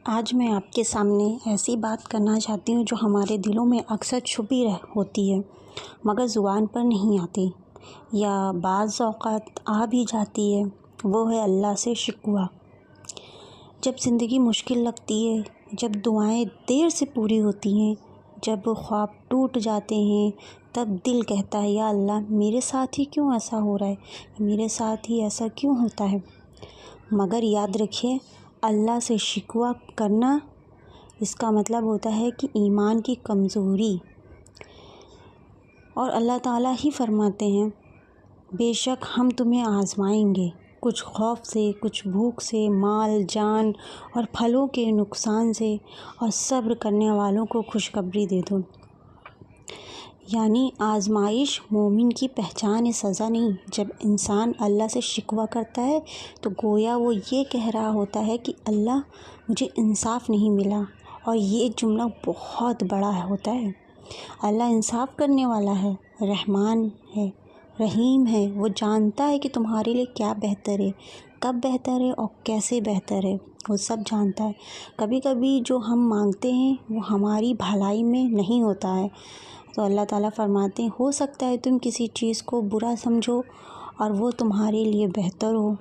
آج میں آپ کے سامنے ایسی بات کرنا چاہتی ہوں جو ہمارے دلوں میں اکثر چھپی ہوتی ہے مگر زبان پر نہیں آتی یا بعض اوقات آ بھی جاتی ہے۔ وہ ہے اللہ سے شکوہ۔ جب زندگی مشکل لگتی ہے، جب دعائیں دیر سے پوری ہوتی ہیں، جب خواب ٹوٹ جاتے ہیں، تب دل کہتا ہے یا اللہ میرے ساتھ ہی کیوں ایسا ہو رہا ہے، میرے ساتھ ہی ایسا کیوں ہوتا ہے۔ مگر یاد رکھیے، اللہ سے شکوہ کرنا اس کا مطلب ہوتا ہے کہ ایمان کی کمزوری، اور اللہ تعالیٰ ہی فرماتے ہیں بے شک ہم تمہیں آزمائیں گے، کچھ خوف سے، کچھ بھوک سے، مال جان اور پھلوں کے نقصان سے، اور صبر کرنے والوں کو خوشخبری دے دو۔ یعنی آزمائش مومن کی پہچان ہے، سزا نہیں۔ جب انسان اللہ سے شکوہ کرتا ہے تو گویا وہ یہ کہہ رہا ہوتا ہے کہ اللہ مجھے انصاف نہیں ملا، اور یہ جملہ بہت بڑا ہوتا ہے۔ اللہ انصاف کرنے والا ہے، رحمان ہے، رحیم ہے، وہ جانتا ہے کہ تمہارے لیے کیا بہتر ہے، کب بہتر ہے اور کیسے بہتر ہے، وہ سب جانتا ہے۔ کبھی کبھی جو ہم مانگتے ہیں وہ ہماری بھلائی میں نہیں ہوتا ہے، تو اللہ تعالیٰ فرماتے ہیں ہو سکتا ہے تم کسی چیز کو برا سمجھو اور وہ تمہارے لیے بہتر ہو۔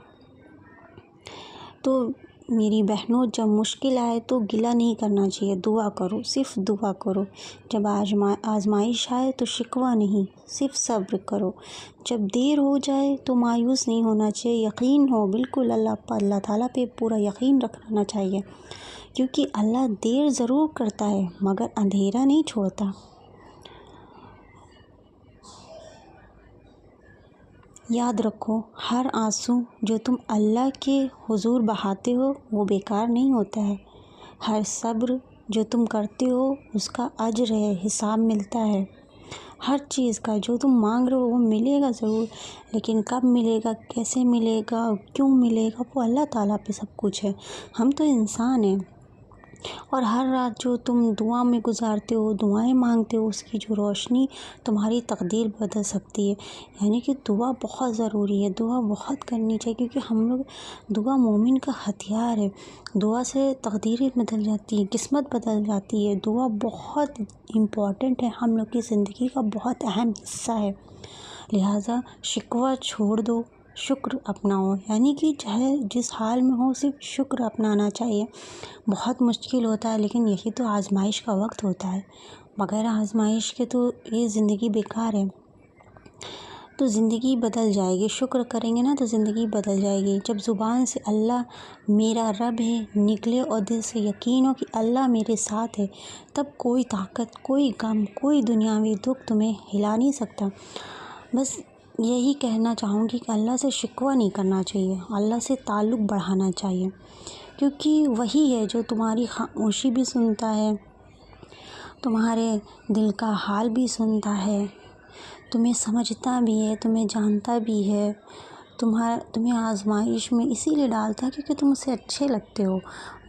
تو میری بہنوں، جب مشکل آئے تو گلہ نہیں کرنا چاہیے، دعا کرو، صرف دعا کرو۔ جب آزمائش آئے تو شکوہ نہیں، صرف صبر کرو۔ جب دیر ہو جائے تو مایوس نہیں ہونا چاہیے، یقین ہو، بالکل اللہ تعالیٰ پہ پورا یقین رکھنا چاہیے، کیونکہ اللہ دیر ضرور کرتا ہے مگر اندھیرا نہیں چھوڑتا۔ یاد رکھو، ہر آنسو جو تم اللہ کے حضور بہاتے ہو وہ بیکار نہیں ہوتا ہے۔ ہر صبر جو تم کرتے ہو اس کا اجر ہے، حساب ملتا ہے۔ ہر چیز کا جو تم مانگ رہے ہو وہ ملے گا ضرور، لیکن کب ملے گا، کیسے ملے گا، کیوں ملے گا، وہ اللہ تعالیٰ پہ سب کچھ ہے۔ ہم تو انسان ہیں، اور ہر رات جو تم دعا میں گزارتے ہو، دعائیں مانگتے ہو، اس کی جو روشنی تمہاری تقدیر بدل سکتی ہے۔ یعنی کہ دعا بہت ضروری ہے، دعا بہت کرنی چاہیے، کیونکہ ہم لوگ دعا مومن کا ہتھیار ہے۔ دعا سے تقدیریں بدل جاتی ہیں، قسمت بدل جاتی ہے۔ دعا بہت امپورٹنٹ ہے، ہم لوگ کی زندگی کا بہت اہم حصہ ہے۔ لہٰذا شکوہ چھوڑ دو، شکر اپناؤ۔ یعنی کہ چاہے جس حال میں ہو صرف شکر اپنانا چاہیے۔ بہت مشکل ہوتا ہے لیکن یہی تو آزمائش کا وقت ہوتا ہے، بغیر آزمائش کے تو یہ زندگی بیکار ہے۔ تو زندگی بدل جائے گی، شکر کریں گے نا تو زندگی بدل جائے گی۔ جب زبان سے اللہ میرا رب ہے نکلے اور دل سے یقین ہو کہ اللہ میرے ساتھ ہے، تب کوئی طاقت، کوئی غم، کوئی دنیاوی دکھ تمہیں ہلا نہیں سکتا۔ بس یہی کہنا چاہوں گی کہ اللہ سے شکوہ نہیں کرنا چاہیے، اللہ سے تعلق بڑھانا چاہیے، کیونکہ وہی ہے جو تمہاری خاموشی بھی سنتا ہے، تمہارے دل کا حال بھی سنتا ہے، تمہیں سمجھتا بھی ہے، تمہیں جانتا بھی ہے، تمہیں آزمائش میں اسی لیے ڈالتا ہے کیونکہ تم اسے اچھے لگتے ہو۔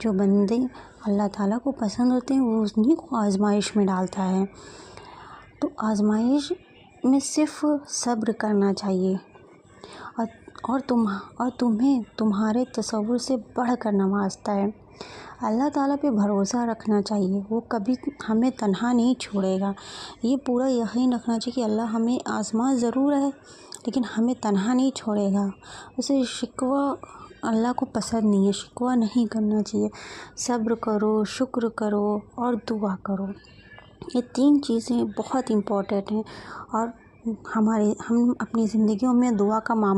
جو بندے اللہ تعالیٰ کو پسند ہوتے ہیں وہ انہیں کو آزمائش میں ڈالتا ہے۔ تو آزمائش میں صرف صبر کرنا چاہیے، اور تمہیں تمہارے تصور سے بڑھ کر نوازتا ہے۔ اللہ تعالیٰ پہ بھروسہ رکھنا چاہیے، وہ کبھی ہمیں تنہا نہیں چھوڑے گا۔ یہ پورا یقین رکھنا چاہیے کہ اللہ ہمیں آزما ضرور ہے لیکن ہمیں تنہا نہیں چھوڑے گا۔ اسے شکوہ اللہ کو پسند نہیں ہے، شکوہ نہیں کرنا چاہیے۔ صبر کرو، شکر کرو اور دعا کرو۔ یہ تین چیزیں بہت امپورٹنٹ ہیں، اور ہم اپنی زندگیوں میں دعا کا معمول